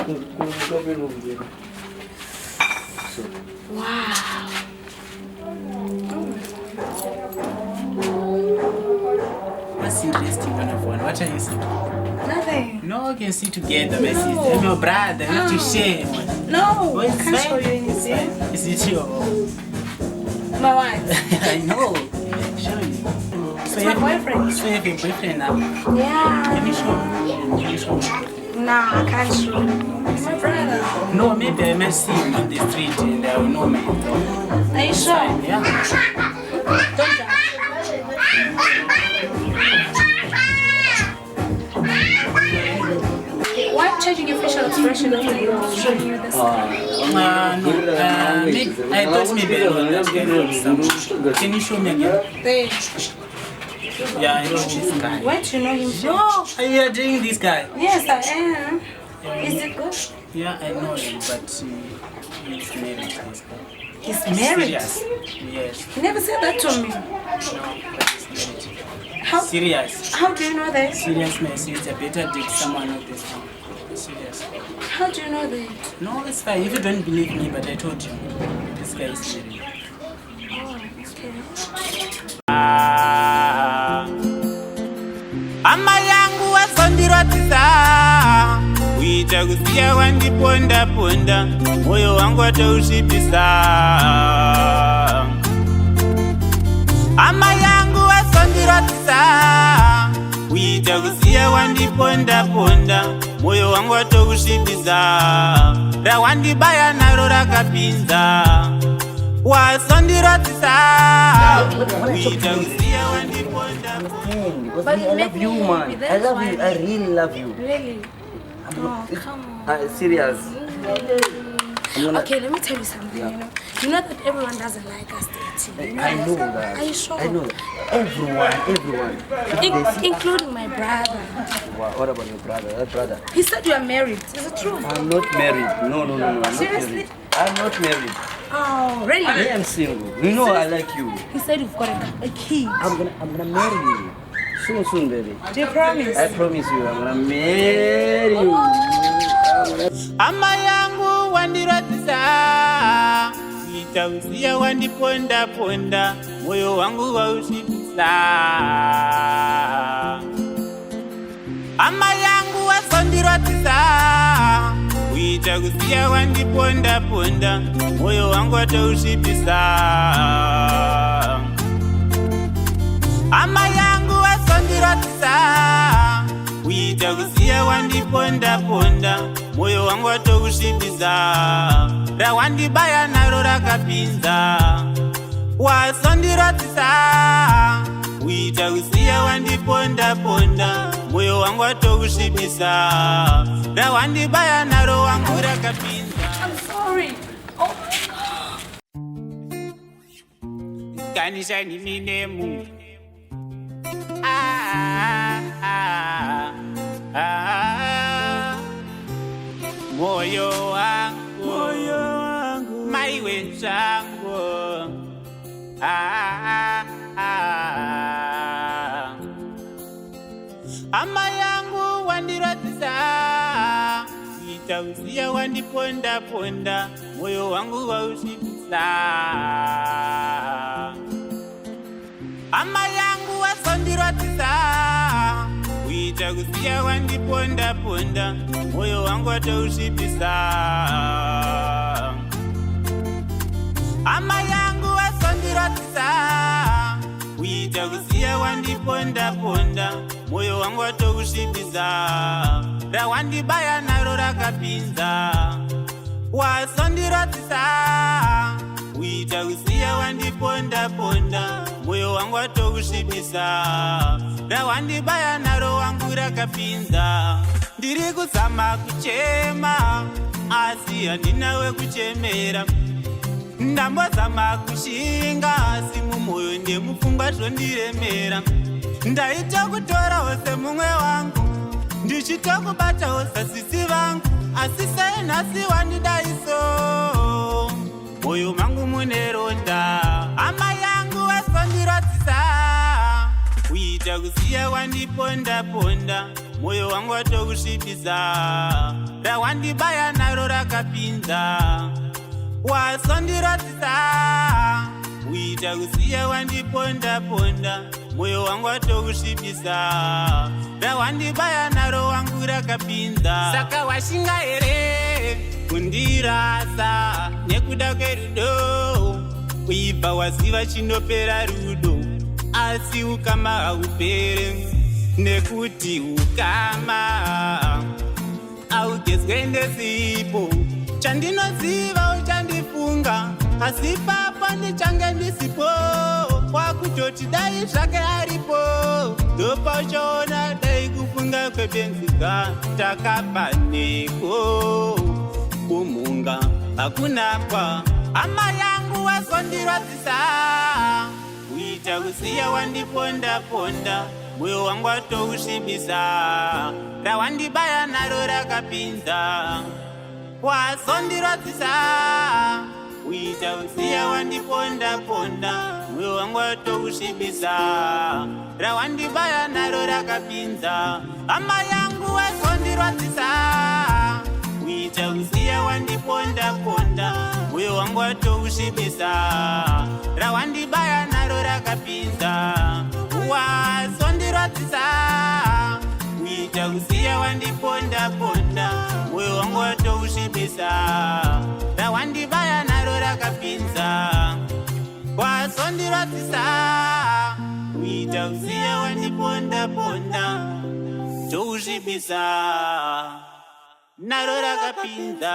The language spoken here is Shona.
Wow. What's interesting on the phone? What are you seeing? Nothing. No, we can see together. No. I'm your brother. Not to share. No, I can't show you anything. Is it your? My wife. I know. Show you. It's my boyfriend. So you have a boyfriend now? Yeah. Can you show me? Can you show me? Nah, I can't show you. My brother. No, maybe I may see him on the street and I will know me. Are you sure? Yeah. Don't judge. Why changing your facial expression after you showing you this? No. I thought maybe I will get some. Can you show me again? There. Yeah, I know this guy. Where do you know him from? No, you are doing this guy. Yes, I am. Is it good? Yeah, I know him, but he's married. He's married? Serious. Yes. He never said that to me. No, but he's married. How? Serious. How do you know that? Seriousness is a better date someone of this one. Serious. How do you know that? No, it's fine. If you don't believe me, but I told you. This guy is married. Oh, okay. Ama yangu wasondirwadzisa kuita kusiya wandiponda ponda moyo wangu watousvipisa. Ama yangu wasondirwadzisa kuita kusiya wandiponda ponda moyo wangu watousvipisa. Rawandibaya naro rakapinza wasondirwadzisa kuita kusiya wandiponda ponda. Because I love you, man. I love you. I really love you. Really? Oh, come on. Serious. Okay, let me tell you something, you know. You know that everyone doesn't like us dating. You know I know that. Are you sure? I know. Everyone. Including my brother. What about your brother? That brother? He said you are married. Is it true? I'm not married. No. I'm not Seriously? married. I'm not married. Oh, really? I am single. You know I like you. He said you've got a key. I'm gonna marry you. Soon, baby. Do you promise? I promise you, I'm gonna marry you. Ama yangu wandirwadzisa kuita kusiya wandiponda ponda moyo wangu wausvipisa. Ama yangu wasondirwadzisa kuita kusiya wandiponda ponda moyo wangu watousvipisa. Ama yangu wasondirwadzisa kuita kusiya wandiponda ponda moyo wangu watousvipisa. Rawandibaya naro rakapinza wasondirwadzisa kuita kusiya wandiponda ponda moyo wangu watousvipisa. Rawandibaya naro wangu rakapinza. I'm sorry. Oh my God. Ganshine minemu. Moyo wangu mai wenzangu. Ama yangu wandirwadzisa kuita kusiya wandiponda ponda moyo wangu wausvipisa. Ama yangu wasondirwadzisa kuita kusiya wandiponda ponda moyo wangu watousvipisa. Ama yangu wasondirwadzisa kuita kusiya wandiponda ponda moyo wangu watousvipisa. Rawandibaya naro rakapinza wasondirwadzisa kuita kusiya wandiponda ponda moyo wangu watousvipisa. Rawandibaya naro wangu rakapinza. Ndiri kuzama kuchema asi handina wekuchemera. Ndambozama kushinga asi mumwoyo ndemupfungwa zvondiremera. Ndaita kutorawo semumwe wangu ndichitokubatawo sasisi vangu asi senhasi wandidaiso moyo mangu mune ronda. Ama yangu wasondirwadzisa kuita kusiya wandiponda ponda moyo wangu watokusvibisa. Rawandibaya naro rakapinza. Wazondirwadzisa uita kusiya wandiponda ponda, moyo wangu watokusvibisa. Rawandibaya naro wangu rakapinza. Saka washinga here kundirasa nekuda kwerudo, kuibva waziva chinopera rudo, asi ukama haupere nekuti ukama augezwe ndesipo. Chandinoziva uchandifunga, asi papa ndichange ndisipo. Wakutoti dai zvake aripo, ndopa uchaona dai kufunga kwebenzika takapaneko. Kumunga hakunapa, hama yangu wazondirwadzisa. Kuita kusiya wandiponda ponda, moyo wangu watokusvibisa. Rawandibaya naro rakapinza. Wazondirwadzisa uita kusiya wandiponda ponda, moyo wangu watokusvibisa. Rawandibaya naro rakapinza. Hama yangu wazondirwadzisa. Uita kusiya wandiponda ponda, moyo wangu watokusvibisa. Rawandibaya naro rakapinza. Wazondirwadzisa uita kusiya wandiponda ponda, moyo wangu watokusvibisa. Rawandibaya naro rakapinza. Wazondirwadzisa uita kusiya wandiponda ponda, tokusvibisa naro rakapinza.